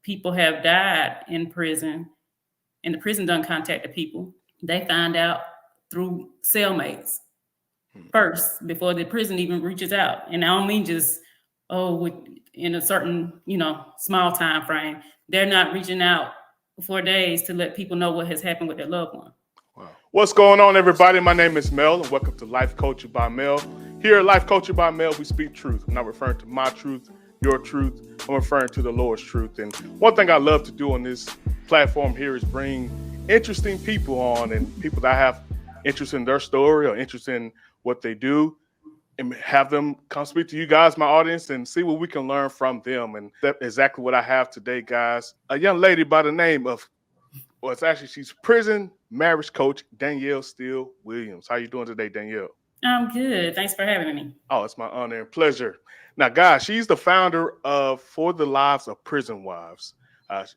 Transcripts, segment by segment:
people have died in prison, and the prison done contact the people. They find out through cellmates first before the prison even reaches out. And I don't mean just in a certain small time frame. They're not reaching out for days to let people know what has happened with their loved one. Wow. What's going on, everybody? My name is Mel, and welcome to Life Coaching by Mel. Here at Life Coaching by Mel, we speak truth. I'm not referring to my truth, your truth. I'm referring to the Lord's truth. And one thing I love to do on this platform here is bring interesting people on, and people that have interest in their story or interest in what they do, and have them come speak to you guys, my audience, and see what we can learn from them. And that's exactly what I have today, guys. A young lady by the name of, she's prison marriage coach, Danielle Steele Williams. How you doing today, Danielle? I'm good. Thanks for having me. Oh, it's my honor and pleasure. Now, guys, she's the founder of For the Lives of Prison Wives.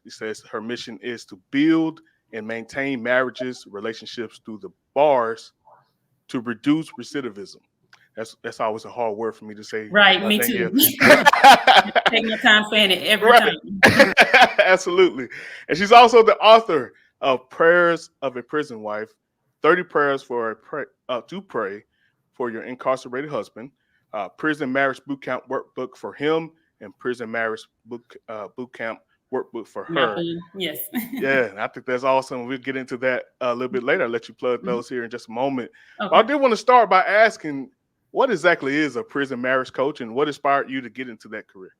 She says her mission is to build and maintain marriages, relationships through the bars to reduce recidivism. That's always a hard word for me to say. Right, me too. Take your time saying it every time. Absolutely. And she's also the author of Prayers of a Prison Wife, 30 Prayers to Pray for Your Incarcerated Husband, Prison Marriage Boot Camp Workbook for him, and Prison Marriage Boot Camp Workbook for her. Yes. Yeah, I think that's awesome. We'll get into that a little bit later. I'll let you plug those here in just a moment. Okay. But I did want to start by asking, what exactly is a prison marriage coach, and what inspired you to get into that career?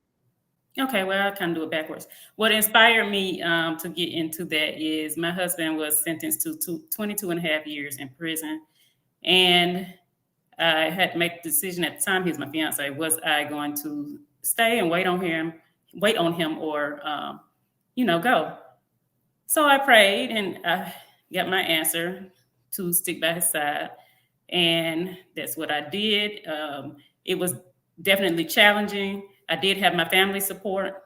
Okay, well, I'll kind of do it backwards. What inspired me to get into that is my husband was sentenced to 22 and a half years in prison. And I had to make the decision at the time, he was my fiance, was I going to stay and wait on him or, go. So I prayed and I got my answer to stick by his side. And that's what I did. It was definitely challenging. I did have my family support,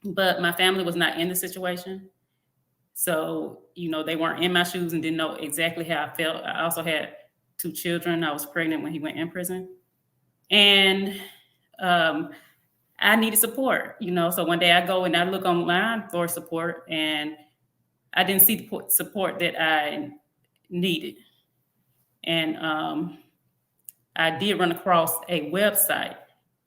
but my family was not in the situation. So, they weren't in my shoes and didn't know exactly how I felt. I also had 2 children. I was pregnant when he went in prison. And I needed support, So one day I go and I look online for support, and I didn't see the support that I needed. And I did run across a website,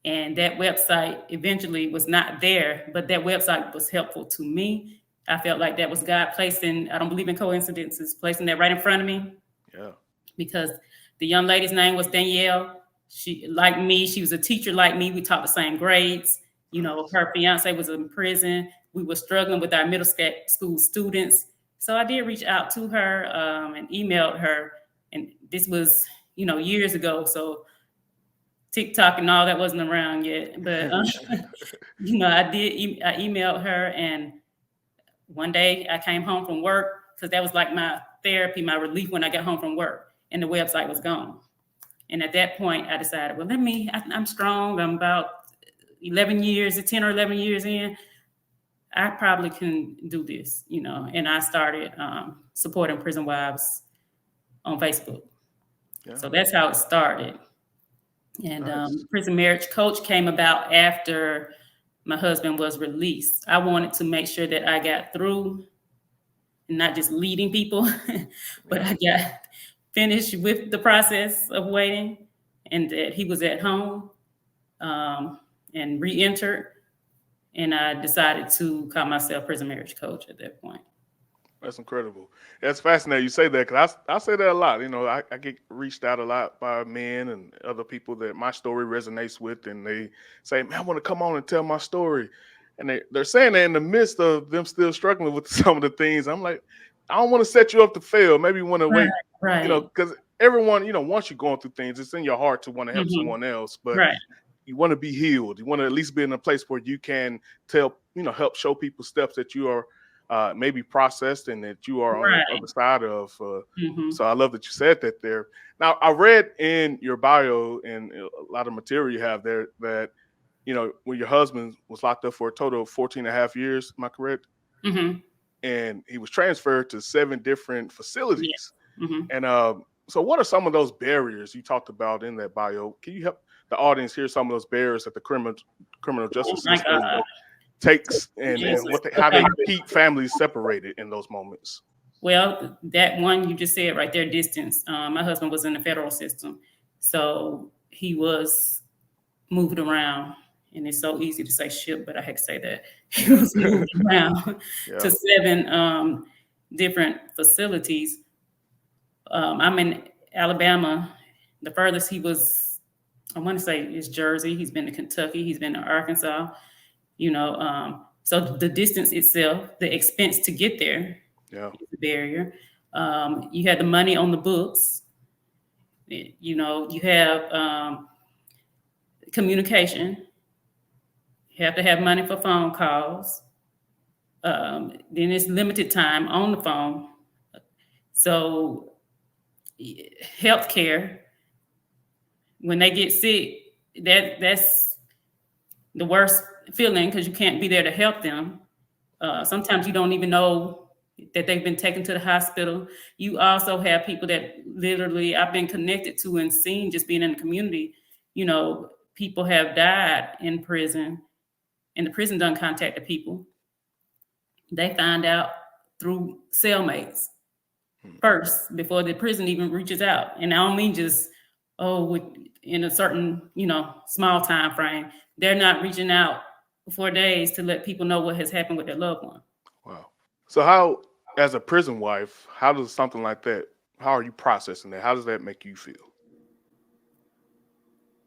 and that website eventually was not there, but that website was helpful to me. I felt like that was God placing, I don't believe in coincidences, placing that right in front of me. Yeah. Because the young lady's name was Danielle. She, like me, she was a teacher like me. We taught the same grades. Her fiance was in prison. We were struggling with our middle school students. So I did reach out to her and emailed her. And this was, years ago. So TikTok and all that wasn't around yet. But, I emailed her. And one day I came home from work, because that was like my therapy, my relief when I got home from work. And the website was gone. And at that point, I decided, well, I'm strong. I'm about 10 or 11 years in. I probably can do this, And I started supporting prison wives on Facebook. Yeah. So that's how it started. And nice. Prison marriage coach came about after my husband was released. I wanted to make sure that I got through, and not just leading people, but I got finished with the process of waiting, and that he was at home and re-entered. And I decided to call myself prison marriage coach at that point. That's incredible. That's fascinating you say that, because I say that a lot. I get reached out a lot by men and other people that my story resonates with, and they say, man, I want to come on and tell my story. And they're saying that in the midst of them still struggling with some of the things. I'm like, I don't want to set you up to fail. Maybe you want to wait, because everyone, once you're going through things, it's in your heart to want to help someone else, but you want to be healed. You want to at least be in a place where you can help show people steps that you are maybe processed and that you are on the other side of. So I love that you said that there. Now, I read in your bio and a lot of material you have there that, when your husband was locked up for a total of 14 and a half years, am I correct? Mm-hmm. And he was transferred to 7 different facilities. Yeah. Mm-hmm. And so what are some of those barriers you talked about in that bio? Can you help the audience hear some of those barriers that the criminal justice system takes and Jesus. how Okay. they keep families separated in those moments. Well, that one you just said right there, distance. My husband was in the federal system, so he was moved around. And it's so easy to say ship, but I had to say that he was moved around Yeah. to 7 different facilities. I'm in Alabama. The furthest he was, I want to say, is Jersey. He's been to Kentucky. He's been to Arkansas. So the distance itself, the expense to get there Yeah. is a barrier. You had the money on the books. You have communication. You have to have money for phone calls. Then it's limited time on the phone. So healthcare, when they get sick, that's the worst feeling because you can't be there to help them. Sometimes you don't even know that they've been taken to the hospital. You also have people that literally I've been connected to and seen just being in the community. People have died in prison, and the prison done contacted people. They find out through cellmates first before the prison even reaches out. And I don't mean just in a certain small time frame. They're not reaching out for days to let people know what has happened with their loved one. Wow. So how, as a prison wife, how does something like that? How are you processing that? How does that make you feel?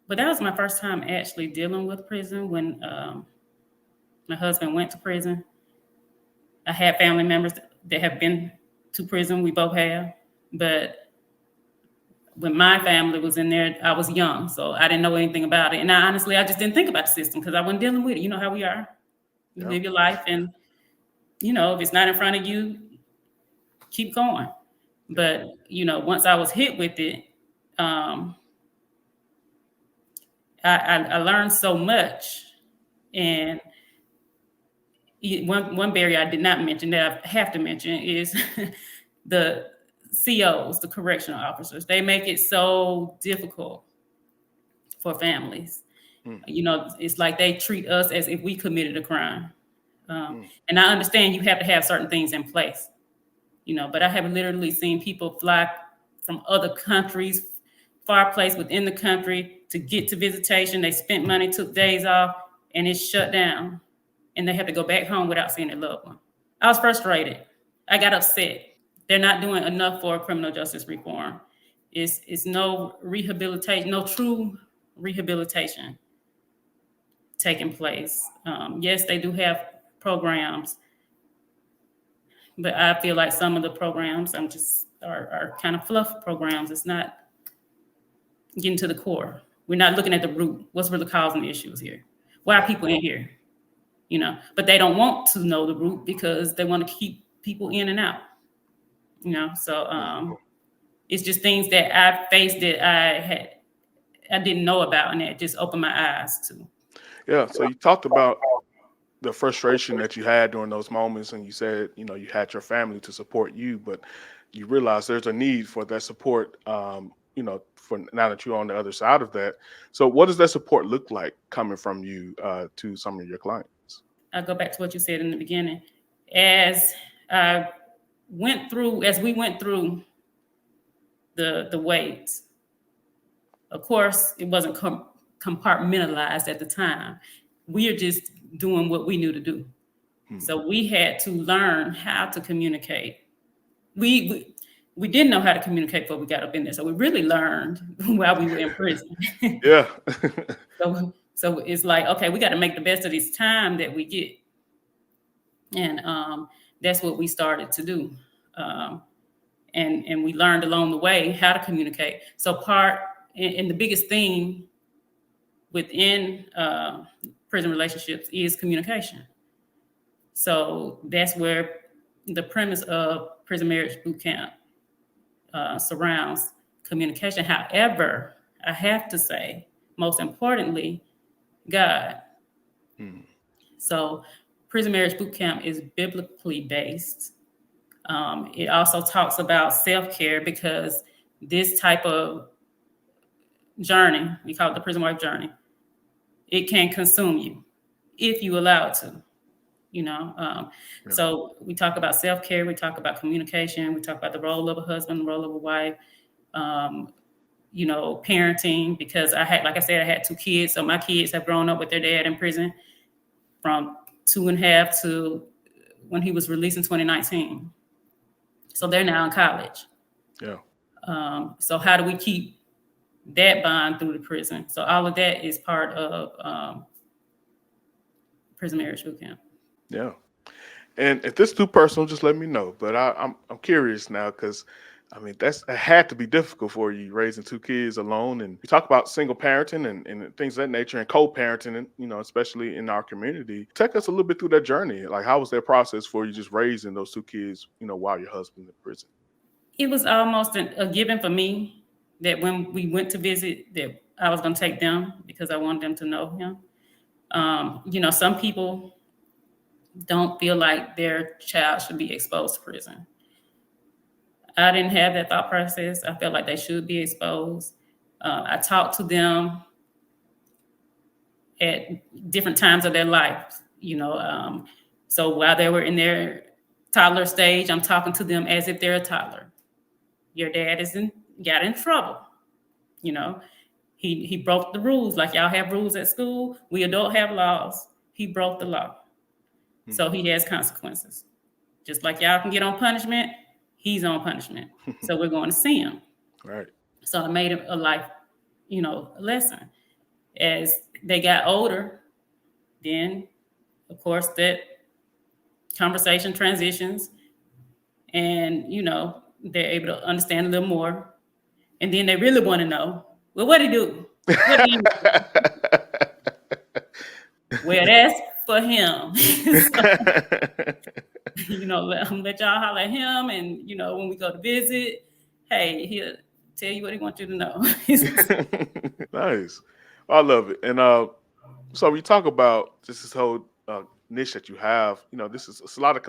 But that was my first time actually dealing with prison when my husband went to prison. I had family members that have been to prison. We both have. But when my family was in there, I was young, so I didn't know anything about it. And I just didn't think about the system because I wasn't dealing with it. You know how we are. You Yeah. live your life, and if it's not in front of you, keep going. But once I was hit with it, I learned so much. And one barrier I did not mention that I have to mention is the COs, the correctional officers. They make it so difficult for families. It's like they treat us as if we committed a crime. And I understand you have to have certain things in place, but I have literally seen people fly from other countries, far place within the country to get to visitation. They spent money, took days off, and it's shut down. And they have to go back home without seeing their loved one. I was frustrated. I got upset. They're not doing enough for criminal justice reform. It's no rehabilitation, no true rehabilitation taking place. Yes, they do have programs, but I feel like some of the programs are kind of fluff programs. It's not getting to the core. We're not looking at the root. What's really causing the issues here? Why are people in here? But they don't want to know the root because they want to keep people in and out. So it's just things that I faced that I didn't know about, and it just opened my eyes to. Yeah. So you talked about the frustration that you had during those moments, and you said you had your family to support you, but you realize there's a need for that support. For now that you're on the other side of that. So what does that support look like coming from you to some of your clients? I go back to what you said in the beginning. As we went through the waves, of course, it wasn't compartmentalized at the time. We are just doing what we knew to do. So we had to learn how to communicate. We didn't know how to communicate before we got up in there. So we really learned while we were in prison. Yeah. So it's like, okay, we got to make the best of this time that we get. And that's what we started to do. And we learned along the way how to communicate. So and the biggest thing within prison relationships is communication. So that's where the premise of prison marriage boot camp surrounds communication. However, I have to say, most importantly, God. So prison marriage boot camp is biblically based. It also talks about self-care because this type of journey, we call it the prison wife journey, it can consume you if you allow it to. you know. Yeah. So we talk about self-care, we talk about communication, we talk about the role of a husband, the role of a wife, um, parenting, because like I said, I had 2 kids. So my kids have grown up with their dad in prison from 2.5 to when he was released in 2019. So they're now in college. Yeah. So how do we keep that bond through the prison? So all of that is part of prison marriage boot camp. Yeah. And if this is too personal, just let me know. But I'm curious now because I mean it had to be difficult for you raising 2 kids alone. And you talk about single parenting and things of that nature and co-parenting, and especially in our community. Take us a little bit through that journey. Like, how was that process for you just raising those 2 kids, while your husband's in prison? It was almost a given for me that when we went to visit, that I was going to take them because I wanted them to know him. Some people don't feel like their child should be exposed to prison. I didn't have that thought process. I felt like they should be exposed. I talked to them at different times of their life, so while they were in their toddler stage, I'm talking to them as if they're a toddler. Your dad got in trouble, you know. He broke the rules. Like y'all have rules at school, we adult have laws. He broke the law, so he has consequences. Just like y'all can get on punishment, he's on punishment. So we're going to see him. Right. So I made it a life, lesson. As they got older, then of course that conversation transitions, and they're able to understand a little more, and then they really want to know, well, what did he do? What did he Well, that's for him. So, let y'all holler at him, and when we go to visit, hey, he'll tell you what he wants you to know. Nice. I love it. And so we talk about just this whole niche that you have. This is it's a lot of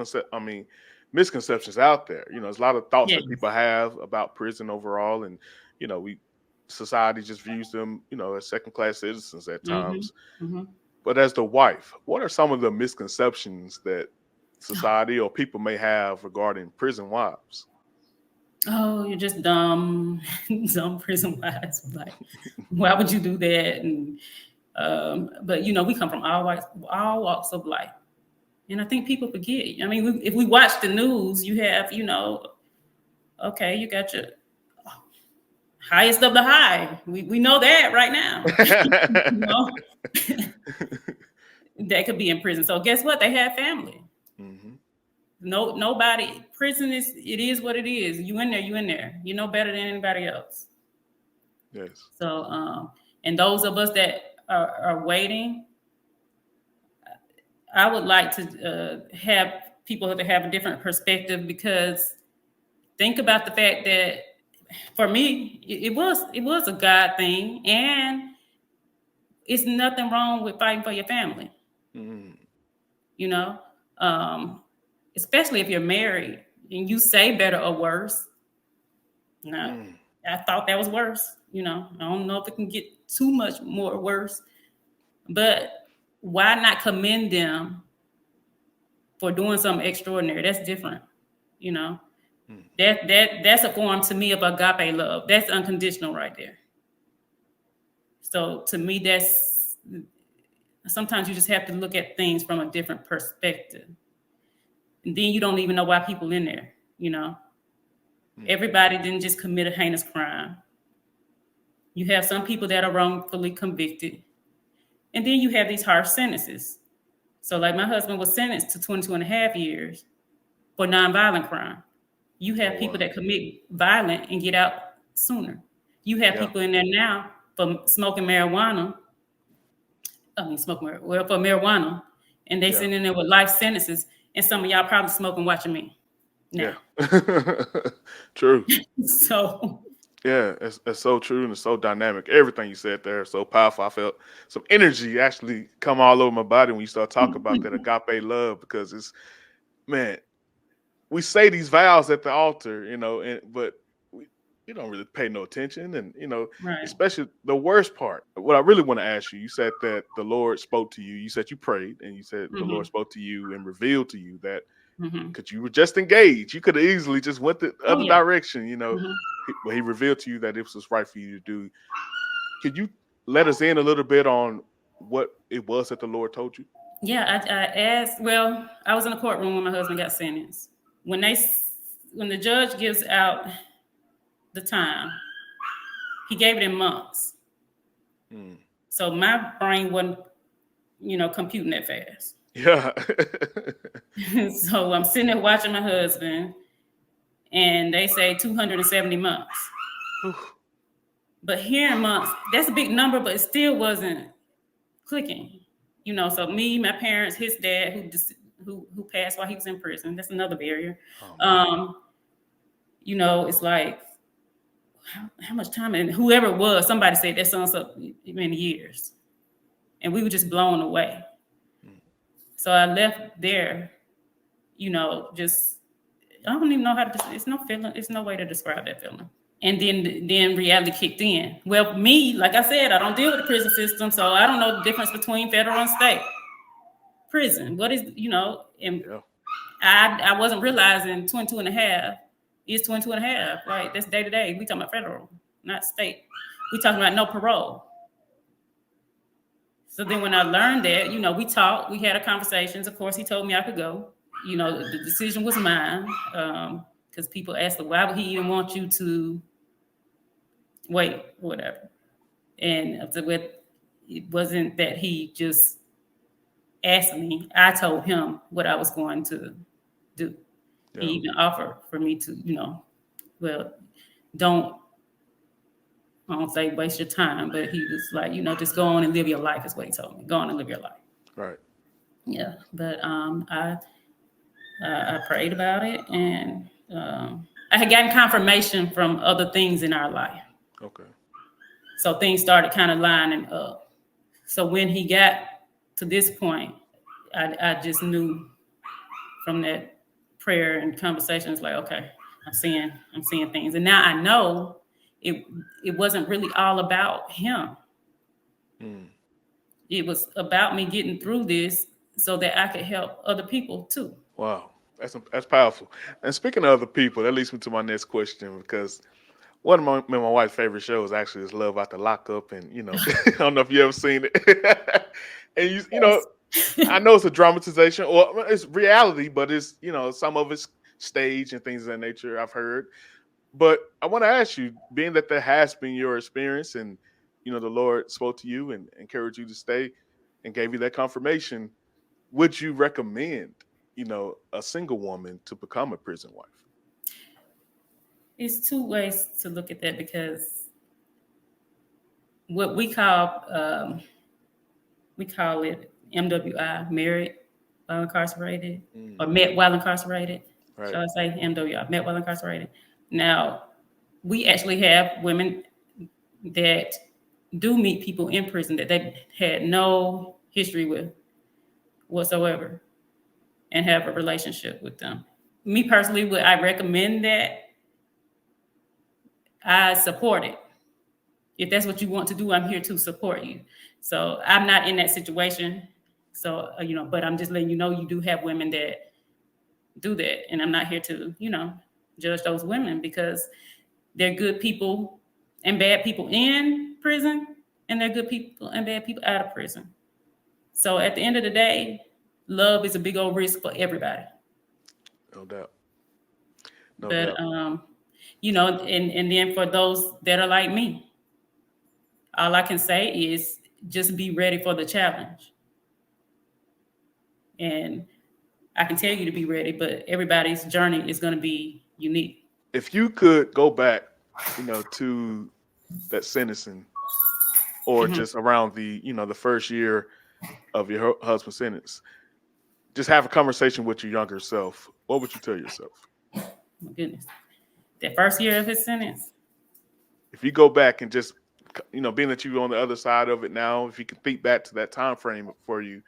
misconceptions out there. There's a lot of thoughts Yes. that people have about prison overall, and we society just views them, as second class citizens at Mm-hmm. times. Mm-hmm. But as the wife, what are some of the misconceptions that society or people may have regarding prison wives? Oh, you're just dumb, dumb prison wives. Like, why would you do that? And but we come from all walks of life, and I think people forget. I mean, if we watch the news, you have, okay, you got your highest of the high. We know that right now. That could be in prison. So guess what? They have family. Mm-hmm. Nobody. Prison is what it is. You in there. You in there. You know better than anybody else. Yes. So and those of us that are waiting, I would like to have people to have a different perspective, because think about the fact that for me, it was a God thing, and it's nothing wrong with fighting for your family. Mm. Um, especially if you're married and you say better or worse. No, I thought that was worse. I don't know if it can get too much more worse, but why not commend them for doing something extraordinary? That's different. That's a form to me of agape love. That's unconditional right there. So to me, that's sometimes you just have to look at things from a different perspective. And then you don't even know why people in there, Everybody didn't just commit a heinous crime. You have some people that are wrongfully convicted. And then you have these harsh sentences. So like my husband was sentenced to 22.5 years for nonviolent crime. You have people that commit violent and get out sooner. You have people in there now for smoking marijuana. For marijuana, and they sitting in there with life sentences, and some of y'all probably smoking watching me now. Yeah. True. So Yeah, it's so true, and it's so dynamic. Everything you said there is so powerful. I felt some energy actually come all over my body when you start talking about that agape love, because man, we say these vows at the altar, but you don't really pay no attention. And, Right. especially the worst part, what I really want to ask you, you said that the Lord spoke to you. You said you prayed and you said the Lord Mhm. spoke to you and revealed to you that Mhm. because you were just engaged, you could have easily just went the Oh other yeah. direction, Mhm. but he revealed to you that it was right for you to do. Could you let us in a little bit on what it was that the Lord told you? Yeah, I asked. Well, I was in the courtroom when my husband got sentenced. When when the judge gives out the time, he gave it in months. Mm. So my brain wasn't, computing that fast. Yeah. So I'm sitting there watching my husband, and they say 270 months. But here in months, that's a big number, but it still wasn't clicking. So me, my parents, his dad, who passed while he was in prison. That's another barrier. Oh man. Um, it's like how much time? And whoever it was, somebody said that son's up many years, and we were just blown away. Mm. So I left there, just I don't even know how to. It's no feeling. It's no way to describe that feeling. And then reality kicked in. Well, me, like I said, I don't deal with the prison system, so I don't know the difference between federal and state prison. What is and Yeah. I wasn't realizing 22 and a half is 22 and a half. Right? That's day to day. We talking about federal, not state. We talking about no parole. So then when I learned that, we talked, we had a conversations. Of course, he told me I could go. The decision was mine. Because people asked, why would he even want you to wait, whatever. And it wasn't that he just asked me. I told him what I was going to do. He Yeah. even offered for me to, well, don't, I don't say waste your time, but he was like, just go on and live your life is what he told me. Go on and live your life. Right. Yeah. But I prayed about it, and I had gotten confirmation from other things in our life. Okay. So things started kind of lining up. So when he got to this point, I just knew from that prayer and conversations like, okay, I'm seeing things. And now I know it it wasn't really all about him. Mm. It was about me getting through this so that I could help other people too. Wow. That's powerful. And speaking of other people, that leads me to my next question because one of my wife's favorite shows actually is Love Out the Lockup, and I don't know if you ever seen it. And I know it's a dramatization or it's reality, but it's some of it's stage and things of that nature. I've heard, but I want to ask you, being that has been your experience, and the Lord spoke to you and encouraged you to stay, and gave you that confirmation, would you recommend a single woman to become a prison wife? It's two ways to look at that because what we call it MWI, married while incarcerated, Mm. or met while incarcerated. Right. Shall I say MWI, met while incarcerated? Now, we actually have women that do meet people in prison that they had no history with whatsoever and have a relationship with them. Me personally, would I recommend that? I support it. If that's what you want to do, I'm here to support you. So I'm not in that situation. So, but I'm just letting you know you do have women that do that. And I'm not here to, judge those women because they're good people and bad people in prison, and they're good people and bad people out of prison. So at the end of the day, love is a big old risk for everybody. No doubt. No But doubt. and then for those that are like me, all I can say is just be ready for the challenge. And I can tell you to be ready, but everybody's journey is going to be unique. If you could go back, to that sentencing, or Mhm. just around the first year of your husband's sentence, just have a conversation with your younger self, what would you tell yourself? My goodness. That first year of his sentence, If you go back and just, being that you're on the other side of it now, if you can think back to that time frame for you,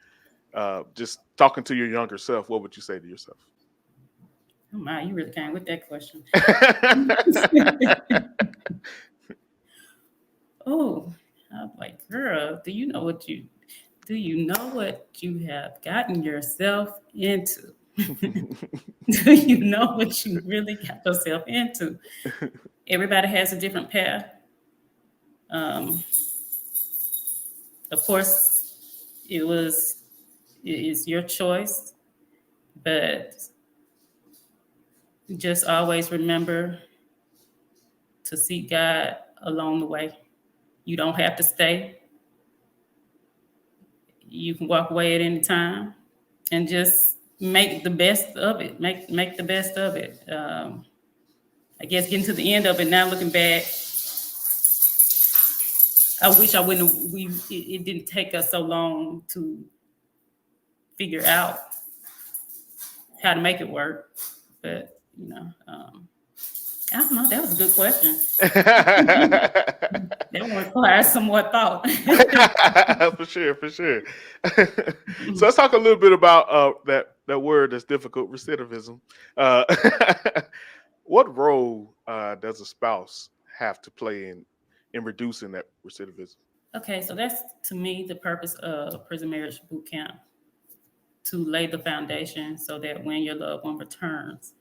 just talking to your younger self, what would you say to yourself? Oh my, you really came with that question. Oh, I'm like, girl, do you know what you have gotten yourself into? Do you know what you really got yourself into? Everybody has a different path. Um, of course, it was it is your choice, but just always remember to seek God along the way. You don't have to stay. You can walk away at any time, and just make the best of it. Make the best of it. I guess getting to the end of it now, looking back, I wish I wouldn't. It didn't take us so long to figure out how to make it work. But I don't know. That was a good question. That one requires some more thought. For sure, for sure. So let's talk a little bit about that word that's difficult, recidivism. Uh, what role does a spouse have to play in reducing that recidivism? Okay, so that's to me the purpose of prison marriage boot camp, to lay the foundation so that when your loved one returns,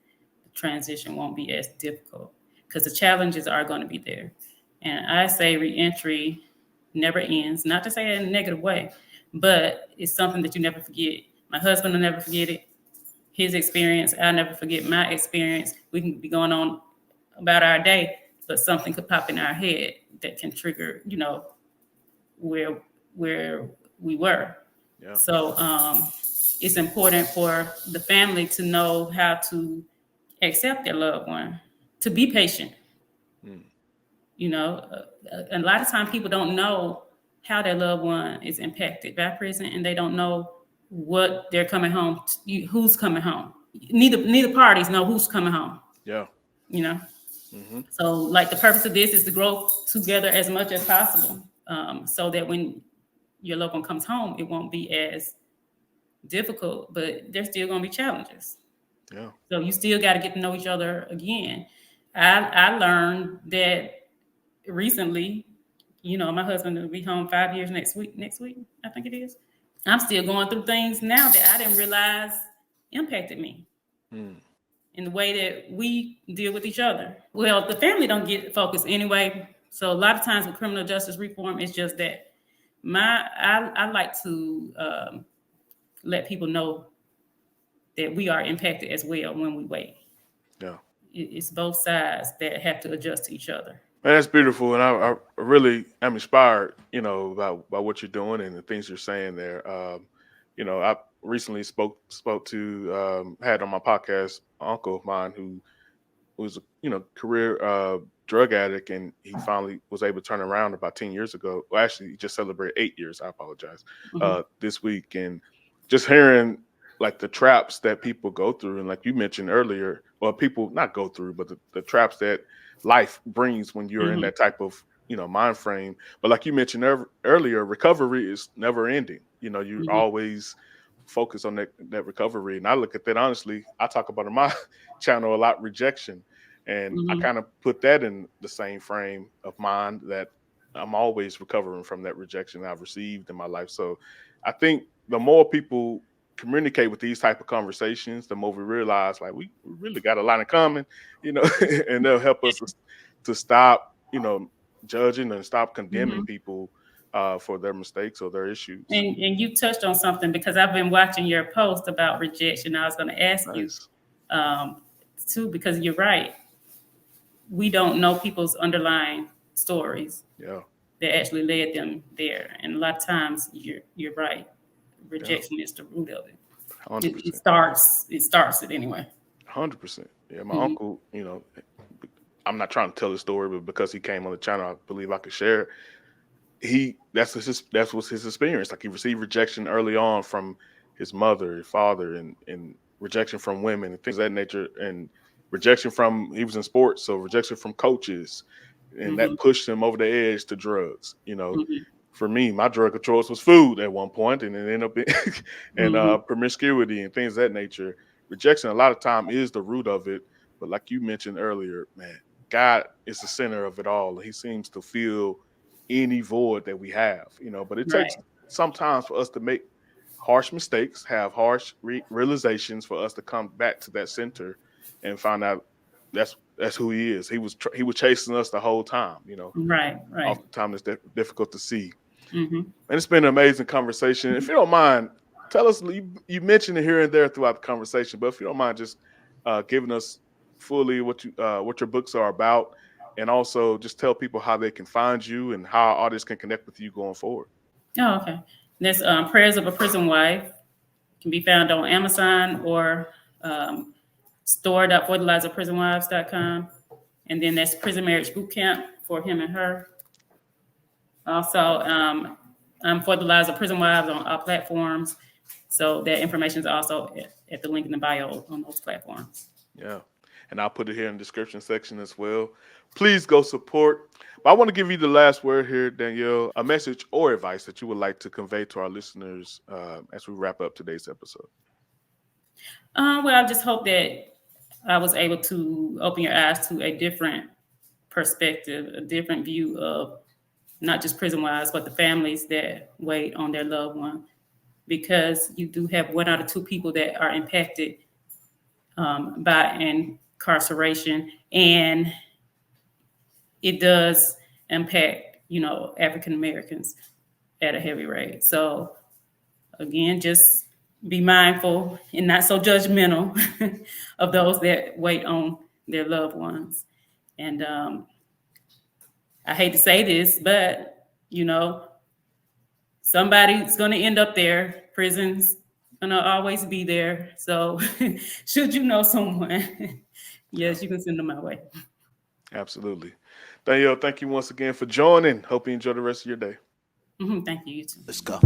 the transition won't be as difficult because the challenges are going to be there. And I say reentry never ends, not to say it in a negative way, but it's something that you never forget. My husband will never forget it. His experience, I'll never forget my experience. We can be going on about our day, but something could pop in our head that can trigger, where where we were. Yeah. So it's important for the family to know how to accept their loved one, to be patient. Mm. A lot of times people don't know how their loved one is impacted by prison, and they don't know what they're coming home who's coming home. Neither parties know who's coming home. Yeah. You know, Mm-hmm. so like the purpose of this is to grow together as much as possible, so that when your loved one comes home, it won't be as difficult, but there's still going to be challenges. Yeah. So you still got to get to know each other again. I learned that recently. My husband will be home 5 years next week. Next week, I think it is. I'm still going through things now that I didn't realize impacted me Mm. in the way that we deal with each other. Well, the family don't get focused anyway. So a lot of times with criminal justice reform, it's just that I like to let people know that we are impacted as well when we wait. Yeah. It's both sides that have to adjust to each other. Man, that's beautiful, and I really am inspired, by what you're doing and the things you're saying there. I recently spoke to had on my podcast an uncle of mine who was a career drug addict, and he finally was able to turn around about 10 years ago. Well, actually, he just celebrated 8 years. I apologize. Mm-hmm. This week, and just hearing like the traps that people go through, and like you mentioned earlier, or people not go through, but the traps that life brings when you're in Mm-hmm. that type of mind frame. But like you mentioned earlier, recovery is never ending. You Mm-hmm. always focus on that recovery, and I look at that honestly. I talk about in my channel a lot, rejection, and I Mm-hmm. kind of put that in the same frame of mind, that I'm always recovering from that rejection I've received in my life. So I think the more people communicate with these type of conversations, the more we realize like we really got a lot in common, and they'll help us to stop, judging and stop condemning Mm-hmm. people for their mistakes or their issues. And you touched on something because I've been watching your post about rejection. I was going to ask you Nice. um, too, because you're right. We don't know people's underlying stories Yeah. that actually led them there, and a lot of times you're right. Yeah. Rejection is the root of it. Hundred It percent. starts it anyway. 100%. Yeah. My Mm-hmm. uncle, I'm not trying to tell the story, but because he came on the channel, I believe I could share it. That's was his experience. Like, he received rejection early on from his mother, his father, and rejection from women and things of that nature, and rejection from, he was in sports, so rejection from coaches, and Mm-hmm. that pushed him over the edge to drugs. Mm-hmm. For me, my drug of choice was food at one point, and it ended up in and Mm-hmm. promiscuity and things of that nature. rejection a lot of time is the root of it. But like you mentioned earlier, man, God is the center of it all. He seems to fill any void that we have, but it Right. takes sometimes for us to make harsh mistakes, have harsh realizations for us to come back to that center and find out that's who he is. He was chasing us the whole time, Right. Right. oftentimes it's difficult to see. Hmm. And it's been an amazing conversation. If you don't mind, tell us, you mentioned it here and there throughout the conversation, but if you don't mind just giving us fully what your books are about, and also just tell people how they can find you and how artists can connect with you going forward. Oh, okay. This Prayers of a Prison Wife can be found on Amazon or store.forthelivesoffprisonwives.com. And then that's Prison Marriage Boot Camp for him and her. Also, For the Lives of Prison Wives on all platforms. So that information is also at the link in the bio on those platforms. Yeah. And I'll put it here in the description section as well. Please go support. But I want to give you the last word here, Danielle, a message or advice that you would like to convey to our listeners as we wrap up today's episode. Well, I just hope that I was able to open your eyes to a different perspective, a different view of not just prison wives, but the families that wait on their loved one. Because you do have 1 out of 2 people that are impacted by incarceration, and it does impact, African Americans at a heavy rate. So again, just be mindful and not so judgmental of those that wait on their loved ones. And I hate to say this, but somebody's going to end up there. Prison's going to always be there. So should you know someone, yes, you can send them my way. Absolutely. Danielle, thank you once again for joining. Hope you enjoy the rest of your day. Thank you, you too. Let's go.